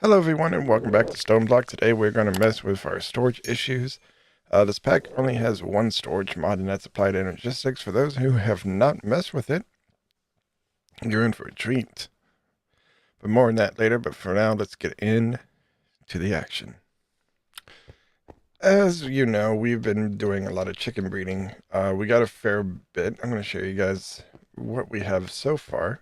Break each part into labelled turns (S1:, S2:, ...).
S1: Hello everyone and welcome back to Stoneblock. Today we're going to mess with our storage issues. This pack only has one storage mod and that's applied to Energistics. For those who have not messed with it, you're in for a treat. But more on that later, but for now let's get into the action. As you know, we've been doing a lot of chicken breeding. We got a fair bit. I'm going to show you guys what we have so far.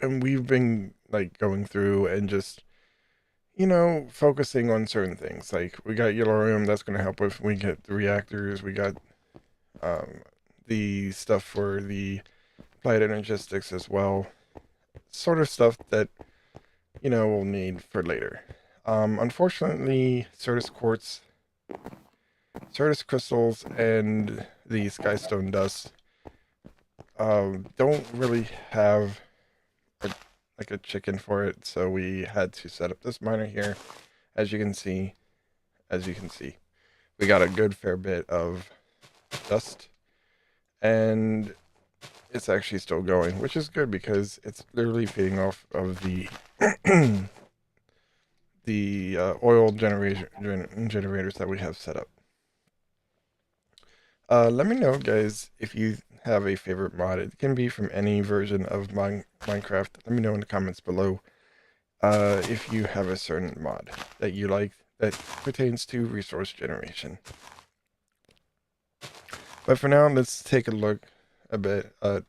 S1: And we've been like going through and just focusing on certain things. Like we got Yellorium that's going to help with. We get the reactors. We got um, the stuff for the applied energistics as well. Sort of stuff that we'll need for later. Unfortunately, Certus quartz, Certus crystals, and the skystone dust don't really have like a chicken for it, so we had to set up this miner here. As you can see, we got a good fair bit of dust, and it's actually still going, which is good because it's literally feeding off of the the oil generators that we have set up. Let me know, guys, if you have a favorite mod. It can be from any version of Minecraft. Let me know in the comments below if you have a certain mod that you like that pertains to resource generation. But for now, let's take a look a bit at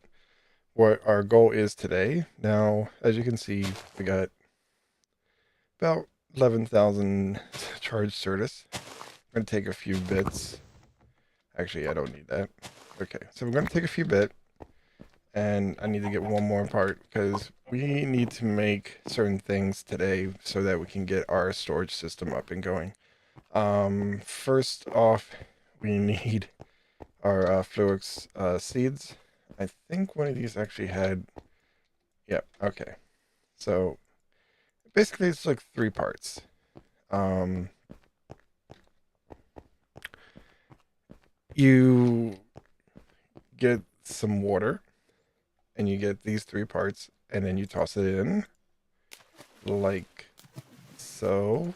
S1: what our goal is today. Now, as you can see, we got about 11,000 charged Certus. I'm going to take a few bits. Actually, I don't need that. Okay, so we're going to take a few bits. And I need to get one more part because we need to make certain things today so that we can get our storage system up and going. First off, we need our Fluix seeds. I think one of these actually had, yep, okay. So basically it's like three parts. You get some water and you get these three parts and then you toss it in like so,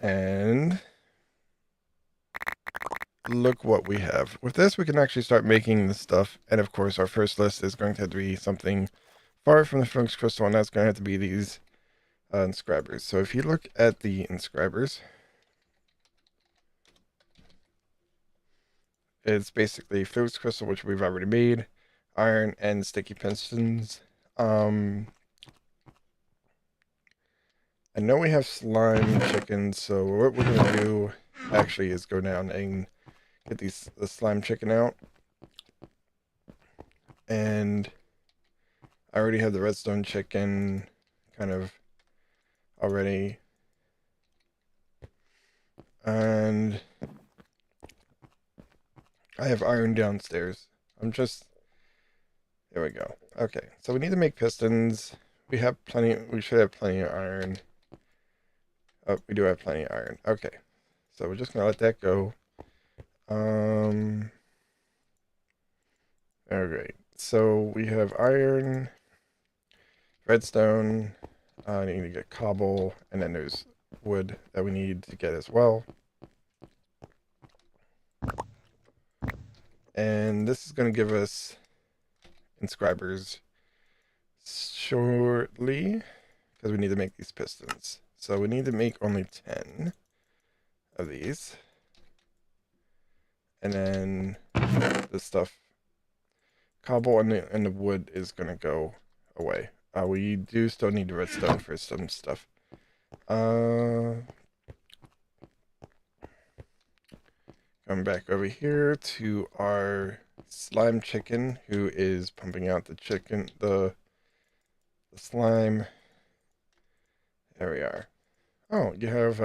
S1: and look what we have. With this, we can actually start making the stuff, and of course, our first list is going to have to be something far from the Phoenix Crystal, and that's going to have to be these inscribers. So if you look at the inscribers, it's basically Phoenix Crystal, which we've already made, iron, and sticky pistons. I know we have slime chickens, so what we're going to do actually is go down and get the slime chicken out. And I already have the redstone chicken kind of already. And I have iron downstairs. There we go. Okay, so we need to make pistons. We should have plenty of iron. Oh, we do have plenty of iron. Okay, so we're just gonna let that go. Alright, so we have iron, redstone, I need to get cobble, and then there's wood that we need to get as well. And this is going to give us inscribers shortly, because we need to make these pistons. So we need to make only 10 of these. And then the stuff, cobble and the wood is going to go away. We do still need the redstone for some stuff. Come back over here to our slime chicken, who is pumping out the slime. There we are. Oh, you have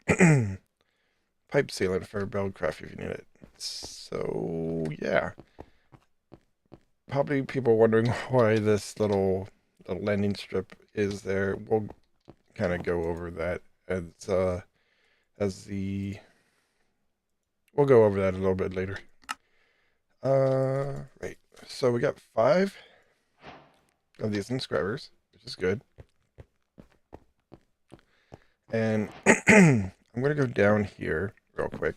S1: pipe sealant for Buildcraft if you need it. So yeah, probably people wondering why this little landing strip is there. We'll kind of go over that we'll go over that a little bit later. Right. So we got 5 of these inscribers, which which is good. And I'm going to go down here real quick.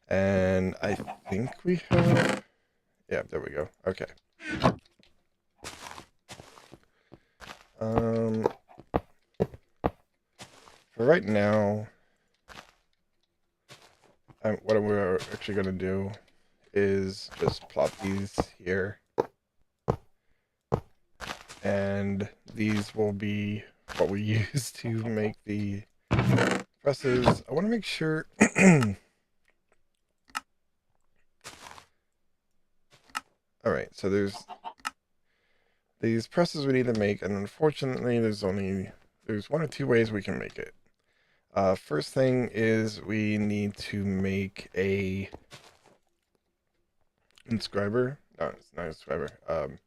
S1: And I think we have... Yeah, there we go. Okay. For right now, what we're actually going to do is just plop these here. And these will be what we use to make the presses. I want to make sure... Alright, so there's these presses we need to make, and unfortunately there's one or two ways we can make it. First thing is we need to make a inscriber. No, it's not inscriber. An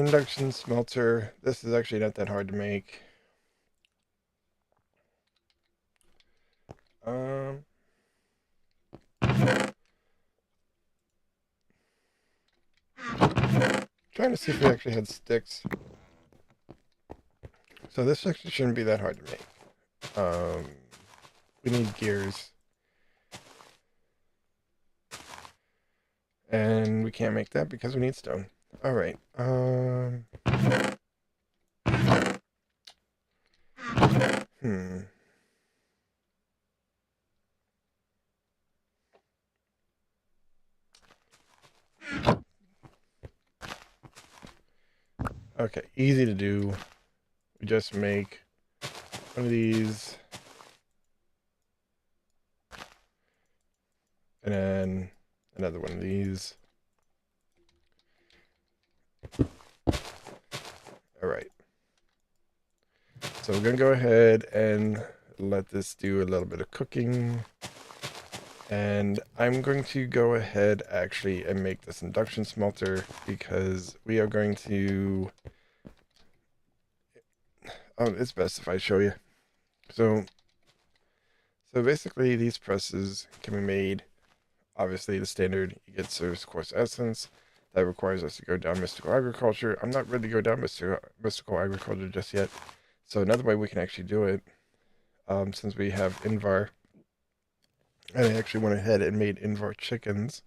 S1: induction smelter. This is actually not that hard to make. Trying to see if we actually had sticks. So this actually shouldn't be that hard to make. We need gears. And we can't make that because we need stone. Alright. Okay, easy to do. We just make one of these. And then another one of these. Alright. So we're going to go ahead and let this do a little bit of cooking. And I'm going to go ahead actually and make this induction smelter because we are going to... Oh, it's best if I show you. So basically these presses can be made, obviously the standard, you get service course essence. That requires us to go down mystical agriculture. I'm not ready to go down mystical agriculture just yet. So another way we can actually do it, since we have Invar, and I actually went ahead and made Invar chickens,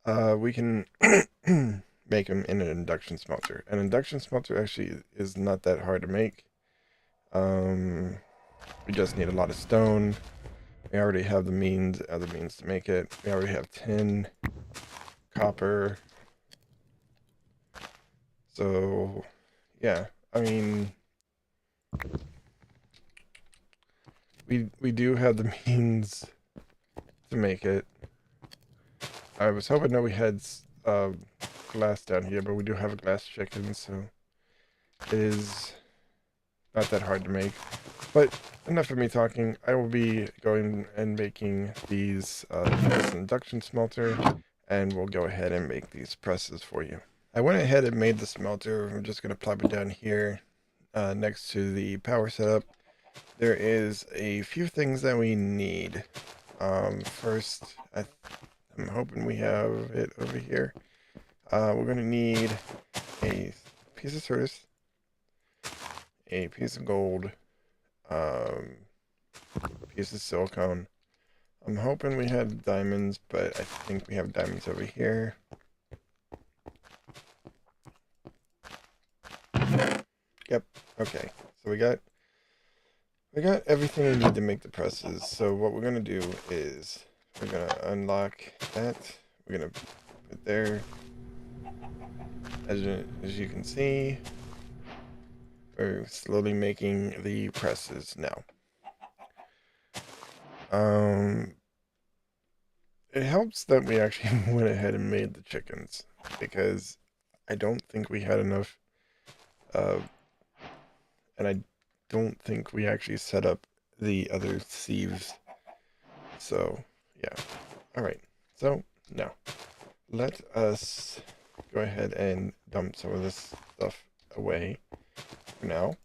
S1: we can make them in an induction smelter. An induction smelter actually is not that hard to make. We just need a lot of stone. We already have the other means to make it. We already have tin, copper. So, yeah, I mean, we do have the means to make it. I was hoping that we had glass down here, but we do have a glass chicken, so it is not that hard to make. But enough of me talking. I will be going and making this induction smelter, and we'll go ahead and make these presses for you. I went ahead and made the smelter. I'm just going to plop it down here next to the power setup. There is a few things that we need. First, I'm hoping we have it over here. We're going to need a piece of service, a piece of gold, piece of silicone. I'm hoping we had diamonds, but I think we have diamonds over here. Yep. Okay. So we got everything we need to make the presses. So what we're gonna do is we're gonna unlock that. We're gonna put it there. As you can see, we're slowly making the presses now. It helps that we actually went ahead and made the chickens because I don't think we had enough, and I don't think we actually set up the other sieves. So, yeah. Alright, so now let us go ahead and dump some of this stuff away for now.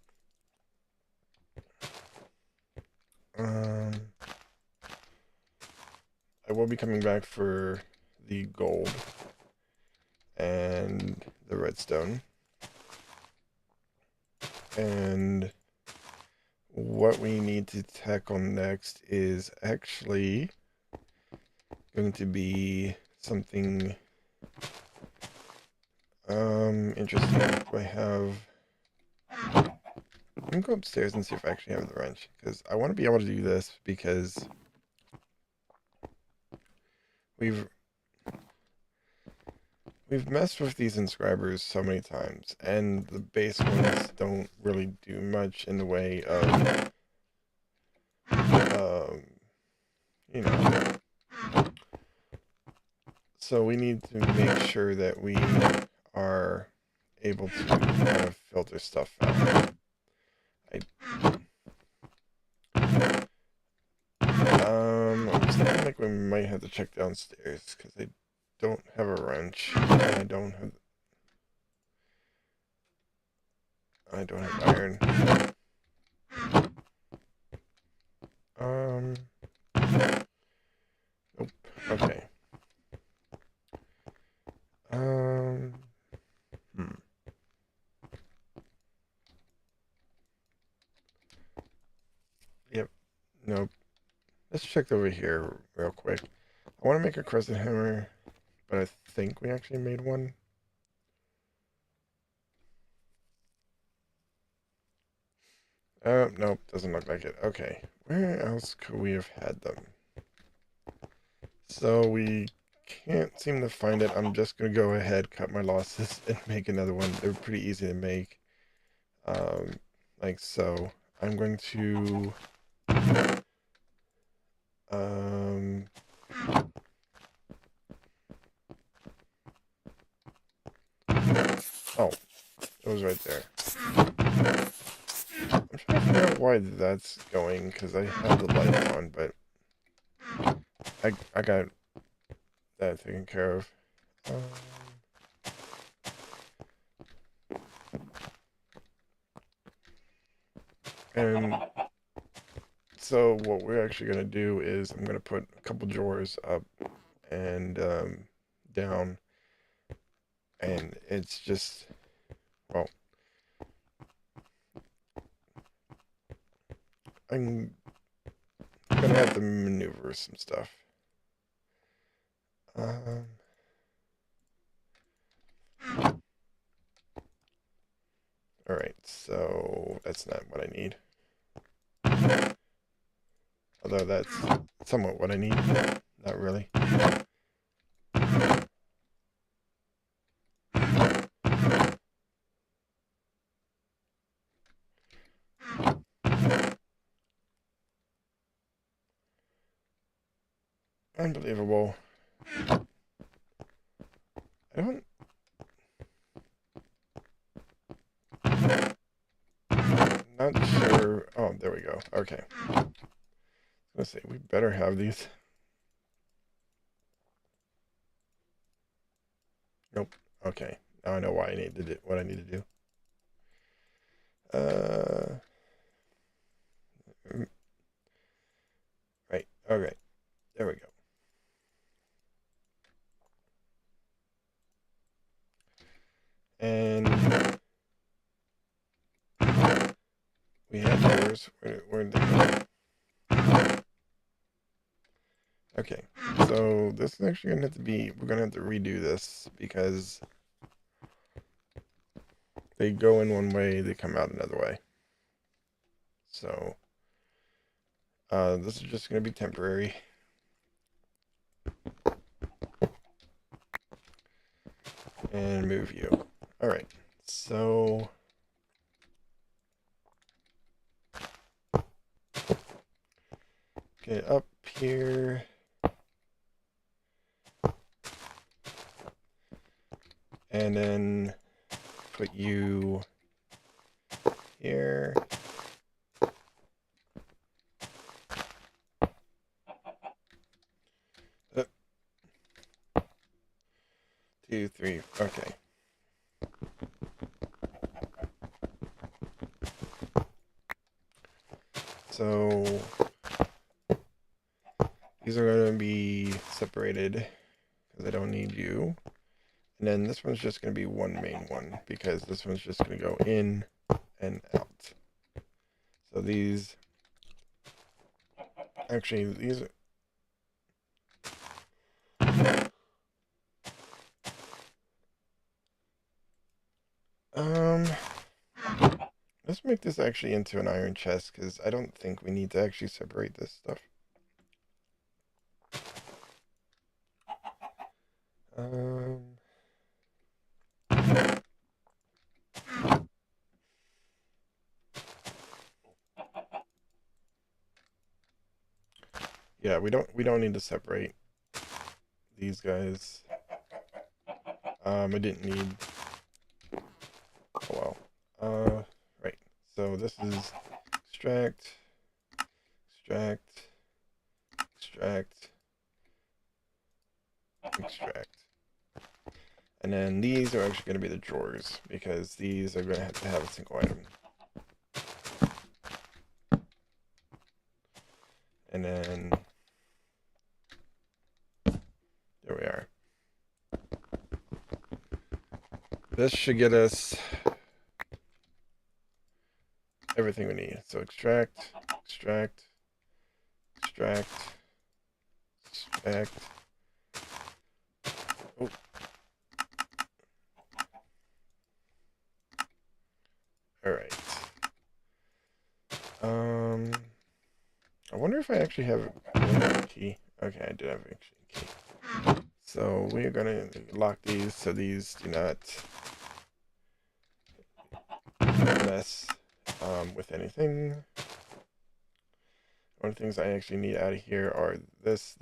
S1: I will be coming back for the gold. and the redstone. And what we need to tackle next is actually going to be something interesting. I have... I'm gonna go upstairs and see if I actually have the wrench, because I want to be able to do this because we've messed with these inscribers so many times, and the base ones don't really do much in the way of, you know. So we need to make sure that we are able to kind of filter stuff out. I'm feeling like we might have to check downstairs because I don't have a wrench and I don't have iron. Nope. Okay. Yep. Nope. Let's check over here real quick. I want to make a crescent hammer, but I think we actually made one. Oh, nope, doesn't look like it. Okay, where else could we have had them? So we can't seem to find it. I'm just going to go ahead, cut my losses, and make another one. They're pretty easy to make. Like so. I'm going to... Oh, it was right there. I'm trying to figure out why that's going, because I have the light on, but I got that taken care of. And so what we're actually going to do is I'm going to put a couple drawers up and down, and it's just, well, I'm going to have to maneuver some stuff. Alright, so that's not what I need. Although that's somewhat what I need, not really. Unbelievable. I don't... Not sure... Oh, there we go. Okay. Let's see, we better have these. Nope. Okay. Now I know why I need to do what I need to do. Right. Okay. There we go. And we have doors. Where did they go? Okay. So this is actually gonna have to be. We're gonna have to redo this because they go in one way, they come out another way. So this is just gonna be temporary. And move you. Alright, so get up here. And then put you here. Two, three, okay. So these are going to be separated because I don't need you. And then this one's just going to be one main one because this one's just going to go in and out. So these, actually these let's make this actually into an iron chest because I don't think we need to actually separate this stuff. Um, yeah, we don't need to separate these guys. I didn't need. Oh well. Right. So this is extract, extract, extract, extract. And then these are actually going to be the drawers because these are going to have a single item. And then there we are. This should get us everything we need. So extract, extract, extract, extract. Oh. All right. I wonder if I actually have a key. Okay, I do have actually a key. So we are gonna lock these so these do not mess with anything. One of the things I actually need out of here are this.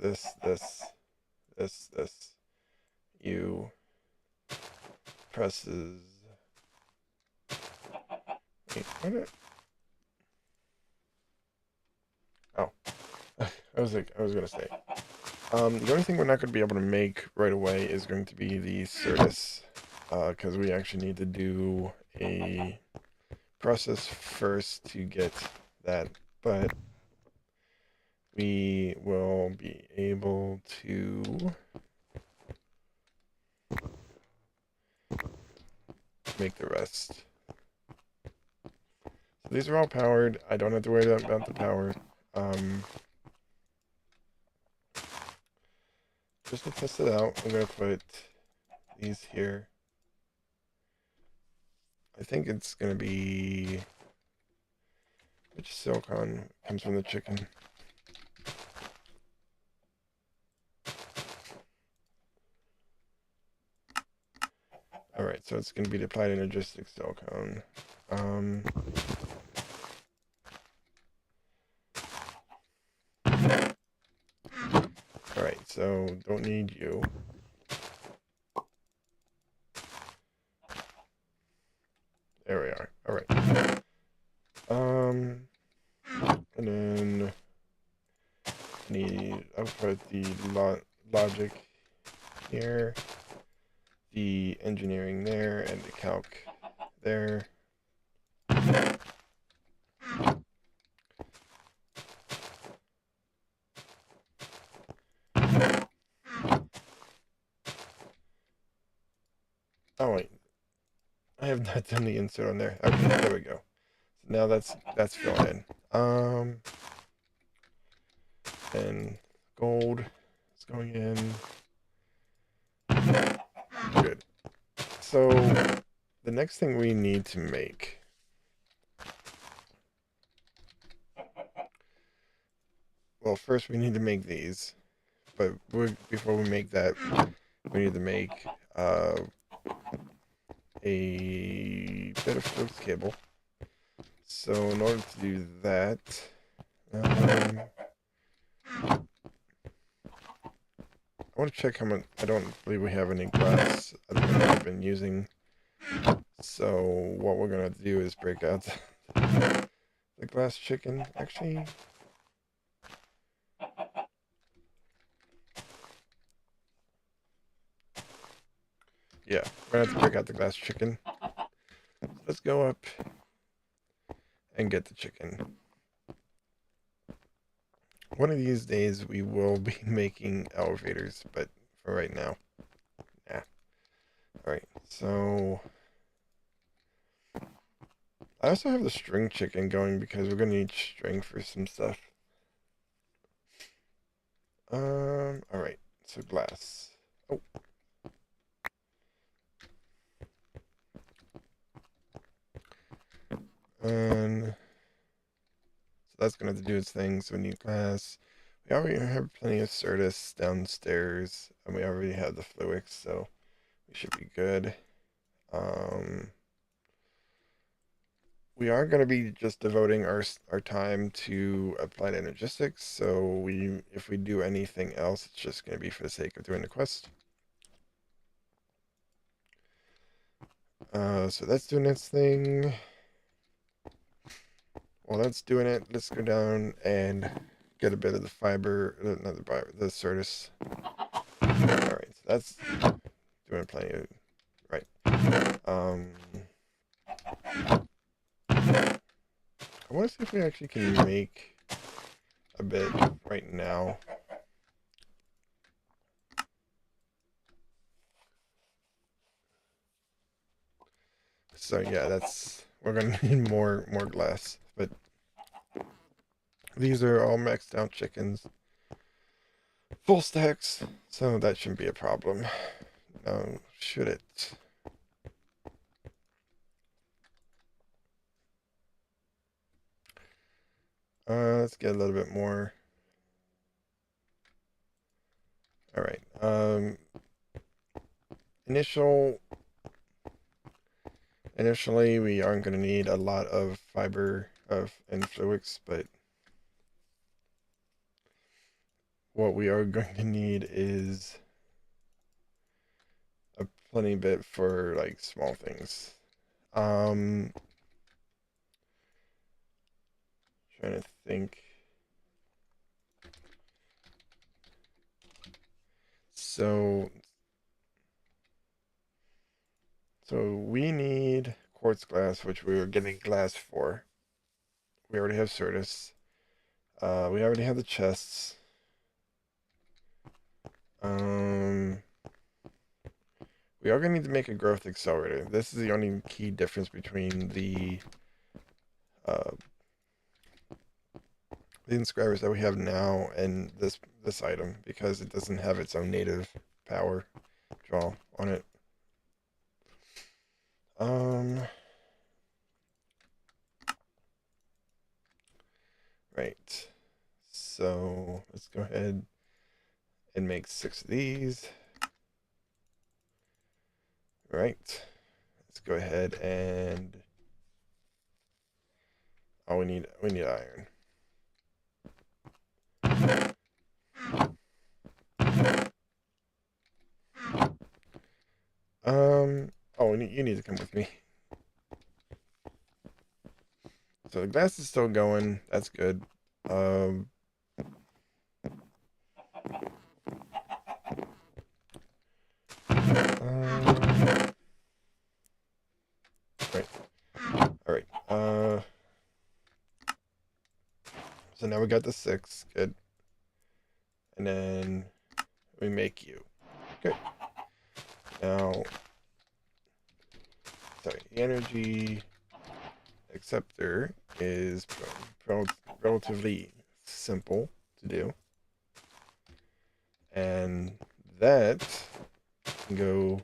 S1: You presses. Wait, what? Oh, I was gonna say. The only thing we're not gonna be able to make right away is going to be the Certus, because we actually need to do a process first to get that, but we will be able to make the rest. So these are all powered. I don't have to worry about the power. Just to test it out, I'm gonna put these here. I think it's gonna be which silicon comes from the chicken. Alright, so it's going to be the applied Energistics silicone. Alright, so don't need you. There we are. Alright. And then I'll put the logic here, the engineering there, and the calc there. Oh wait, I have not done the insert on there. Okay, there we go. So now that's filled in. And gold is going in. Good. So the next thing we need to make, well, first we need to make these, but before we make that, we need to make a bit of Phillips cable. So in order to do that, I want to check how much. I don't believe we have any glass other than I've been using. So what we're gonna do is break out the glass chicken. Actually, yeah, we're gonna have to break out the glass chicken. Let's go up and get the chicken. One of these days we will be making elevators, but for right now, nah. So I also have the string chicken going because we're gonna need string for some stuff. All right. So glass. Oh, and so that's gonna have to do its thing. So we need glass. We already have plenty of Certus downstairs, and we already have the Fluix, so we should be good. Um, we are going to be just devoting our time to applied energistics. So if we do anything else, it's just going to be for the sake of doing the quest. So that's doing its thing. While that's doing it, let's go down and get a bit of the fiber, not the fiber, the Certus. All right, so that's doing plenty of right. I want to see if we actually can make a bit right now. So yeah, we're gonna need more glass, but these are all maxed out chickens, full stacks, so that shouldn't be a problem. Now, should it? Let's get a little bit more. All right. Initially, we aren't going to need a lot of fiber and Fluix, but what we are going to need is a plenty bit for like small things. Trying to think. So we need quartz glass, which we were getting glass for. We already have Certus. We already have the chests. We are going to need to make a growth accelerator. This is the only key difference between uh, the inscribers that we have now and this item, because it doesn't have its own native power draw on it. Right. So let's go ahead and make 6 of these. Right. Let's go ahead and we need iron. Oh, you need to come with me. So the glass is still going. That's good. Right. All right. So now we got the 6. Good. And then we make you. Good. Now, sorry, the energy acceptor is relatively simple to do. And that can go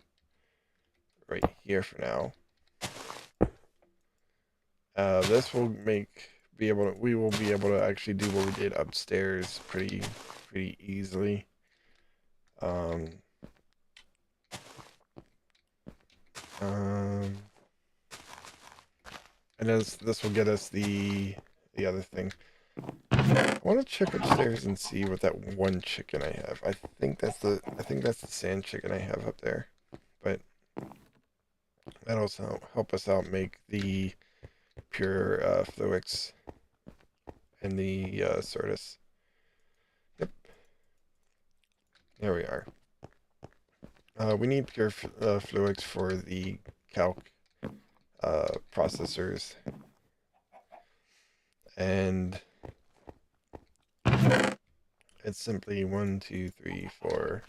S1: right here for now. This will we will be able to actually do what we did upstairs pretty easily. And this will get us the other thing. I want to check upstairs and see what that one chicken I have. I think that's the sand chicken I have up there. But that'll also help us out make the pure Fluix and the Certus. Yep. There we are. We need pure Fluix for the calc processors. And it's simply 1, 2, 3, 4.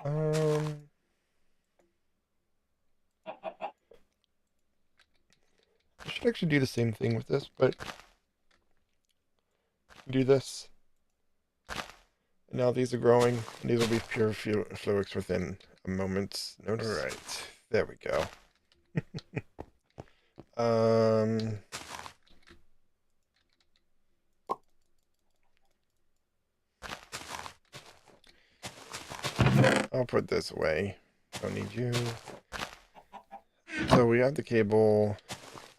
S1: Um, I should actually do the same thing with this, but do this. And now these are growing, and these will be pure fluics within a moment's notice. All right, there we go. um, I'll put this away. Don't need you. So we have the cable.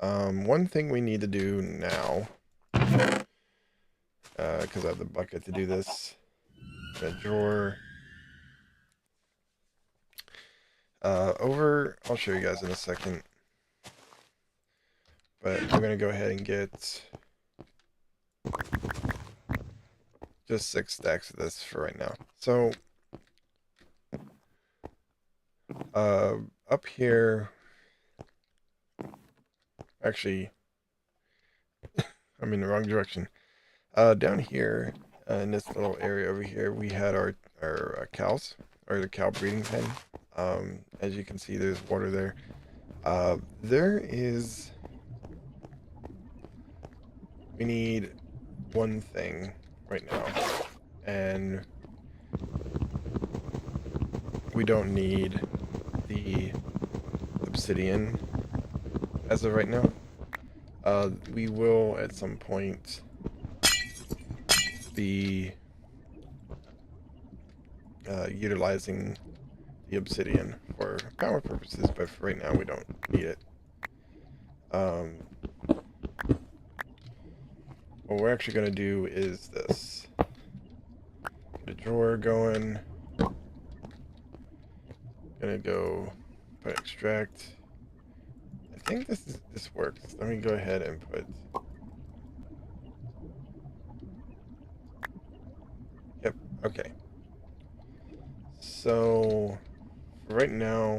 S1: One thing we need to do now, because I have the bucket to do this, the drawer. I'll show you guys in a second. But I'm going to go ahead and get just 6 stacks of this for right now. So, up here, actually, I'm in the wrong direction. Down here, in this little area over here, we had our cows, or the cow breeding pen. As you can see, there's water there. We need one thing right now, and we don't need the obsidian as of right now. We will at some point be utilizing the obsidian for power purposes, but for right now we don't need it. What we're actually going to do is this. Get a drawer going. Gonna go put extract. I think this works. Let me go ahead and put. Yep. Okay. So for right now,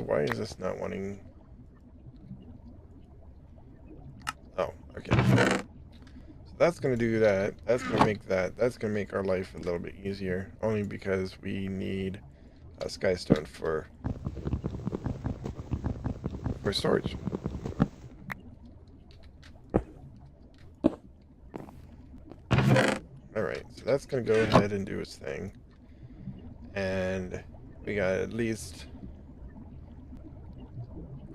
S1: why is this not wanting? Oh, okay. So that's gonna do that. That's gonna make that. That's gonna make our life a little bit easier. Only because we need a skystone for storage. Alright, so that's gonna go ahead and do its thing. And we got at least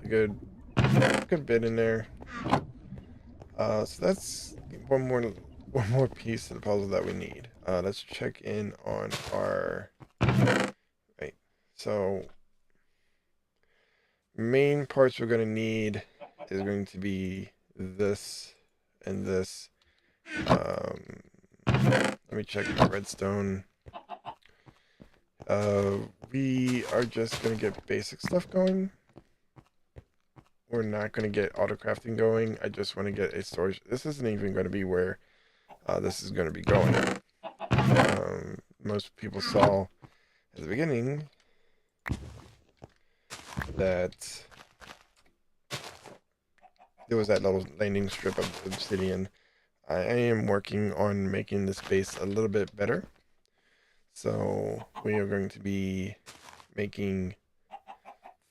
S1: a good bit in there. So that's one more piece of the puzzle that we need. Let's check in on our right. So main parts we're going to need is going to be this and this. Let me check the redstone. We are just going to get basic stuff going. We're not going to get auto crafting going. I just want to get a storage. This isn't even going to be where this is going to be going. Most people saw at the beginning that there was that little landing strip of obsidian. I am working on making this base a little bit better. So we are going to be making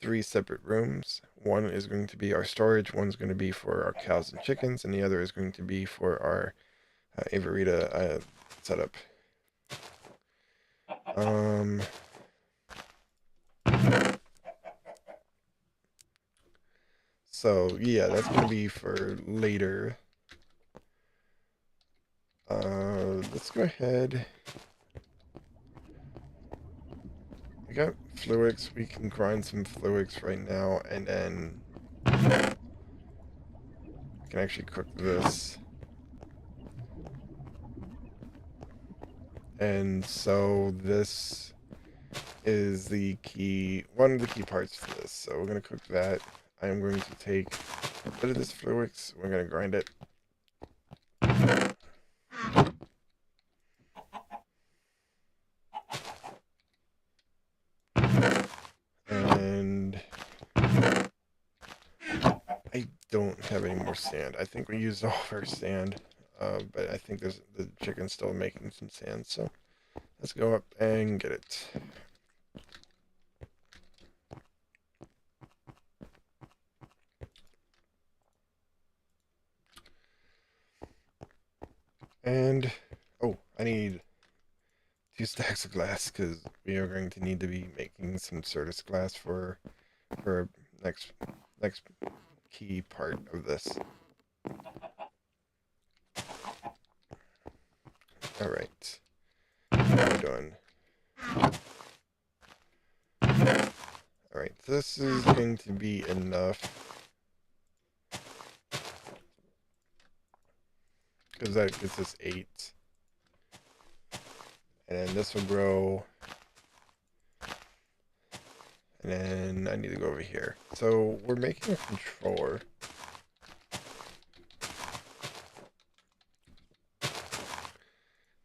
S1: 3 separate rooms. One is going to be our storage, one's going to be for our cows and chickens, and the other is going to be for our Averita setup. So yeah, that's going to be for later. Let's go ahead. We got fluics. We can grind some fluics right now, and then I can actually cook this. And so this is the key, one of the key parts to this. So we're going to cook that. I am going to take a bit of this fluics. We're going to grind it. And I don't have any more sand. I think we used all of our sand, but I think the chicken's still making some sand, so let's go up and get it. And, oh, I need 2 stacks of glass because we are going to need to be making some Certus glass for next next key part of this. All right, how are we doing? All right, this is going to be enough because that gets us 8, and then this will grow. And then I need to go over here. So we're making a controller.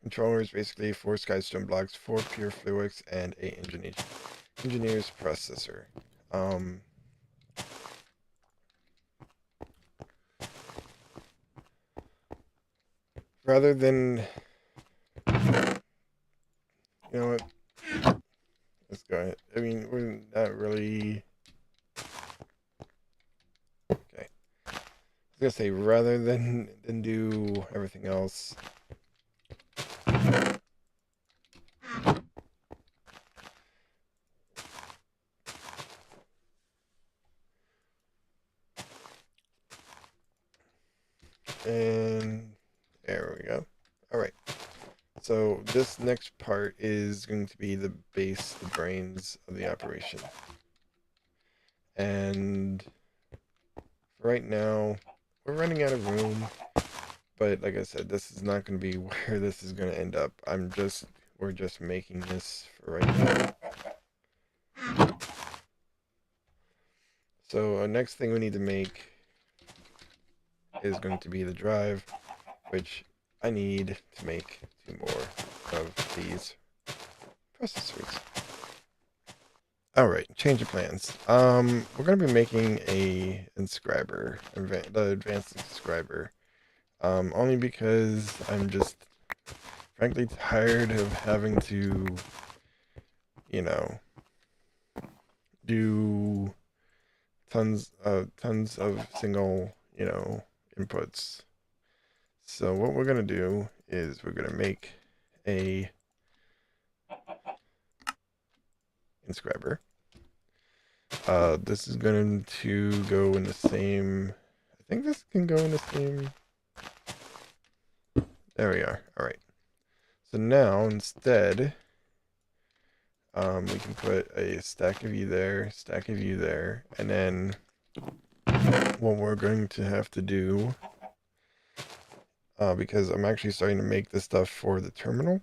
S1: Controller is basically 4 Skystone blocks, 4 pure fluids, and 8 engineer's processor. Rather than, you know what? Let's go ahead. I mean, we're not really. Okay. I was gonna say rather than do everything else. And there we go. All right. So this next part is going to be the base, the brains of the operation. And for right now, we're running out of room. But like I said, this is not going to be where this is going to end up. We're just making this for right now. So next thing we need to make is going to be the drive, which I need to make 2 more of these processors. Alright, change of plans. We're going to be making a inscriber, the advanced inscriber. Only because I'm just frankly tired of having to, you know, do tons of single, inputs. So what we're going to do is we're going to make a inscriber. This is going to go in the same, I think this can go in the same, there we are. All right. So now instead, we can put a stack of you there, and then what we're going to have to do, because I'm actually starting to make this stuff for the terminal,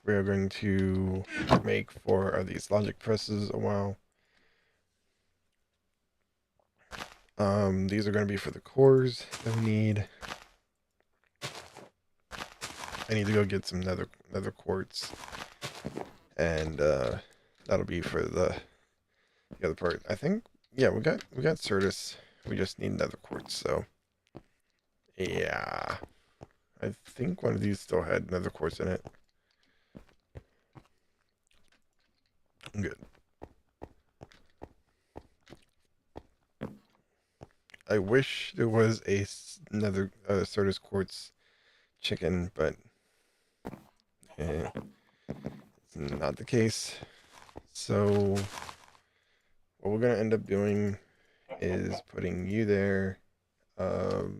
S1: we are going to make 4 of these logic presses a while. These are going to be for the cores that we need. I need to go get some nether quartz, and that'll be for the other part. I think, yeah, we got Certus. We just need nether quartz. So yeah, I think one of these still had nether quartz in it. Good. I wish there was another Certus quartz chicken, but it's not the case. So what we're gonna end up doing is putting you there. Oh,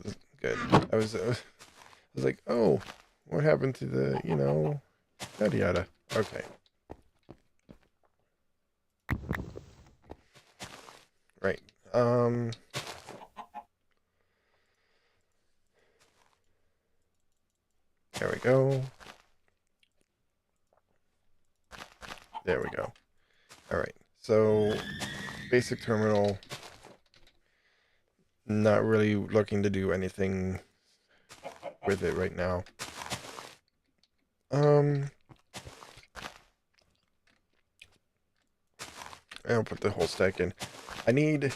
S1: this is good. I was like, oh, what happened to the, yada yada. Okay. Right. There we go. There we go. All right. So basic terminal. Not really looking to do anything with it right now. I'll put the whole stack in. I need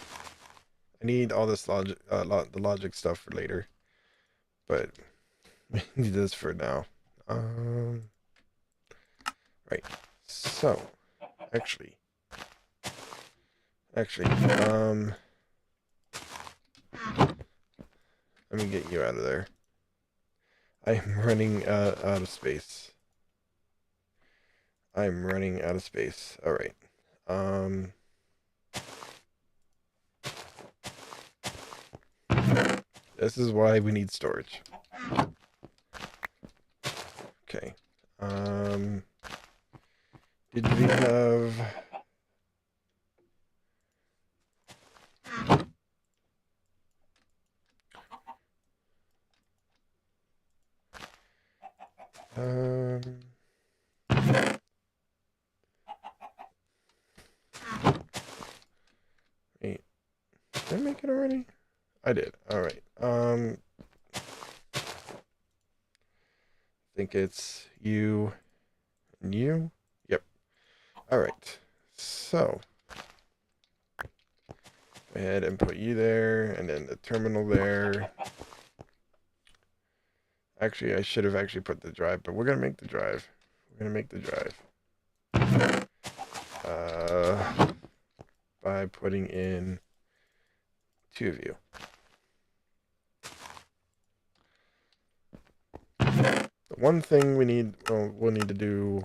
S1: all this logic, the logic stuff for later, but we need this for now. Right. So, actually, let me get you out of there. I'm running out of space. I'm running out of space. All right. This is why we need storage. Okay. Did we have... Wait. Did I make it already? I did. Alright. I think it's you and you. Yep. Alright. So, go ahead and put you there, and then the terminal there. Actually, I should have actually put the drive, but we're going to make the drive. We're going to make the drive. By putting in 2 of you. The one thing we'll need to do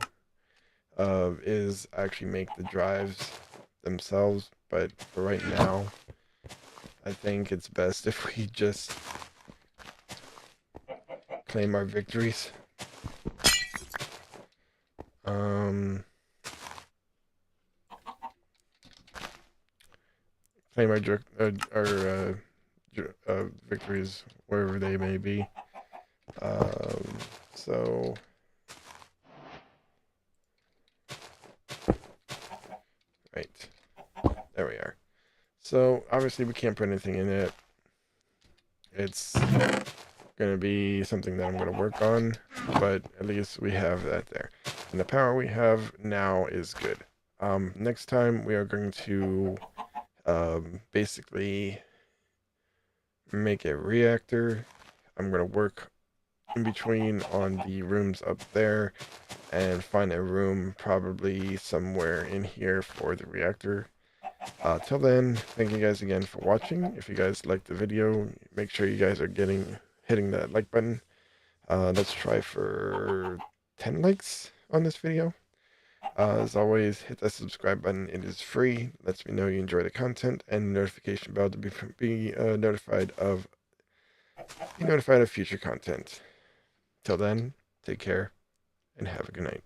S1: is actually make the drives themselves, but for right now, I think it's best if we just claim our victories. Claim our victories wherever they may be. So right, there we are. So obviously we can't put anything in it. It's gonna be something that I'm gonna work on, but at least we have that there. And the power we have now is good. Next time we are going to basically make a reactor. I'm gonna work in between on the rooms up there and find a room probably somewhere in here for the reactor. Till then, thank you guys again for watching. If you guys liked the video, make sure you guys are hitting that like button. Let's try for 10 likes on this video. As always, hit that subscribe button. It is free. Lets me know you enjoy the content, and notification bell to be notified of future content. Till then, take care and have a good night.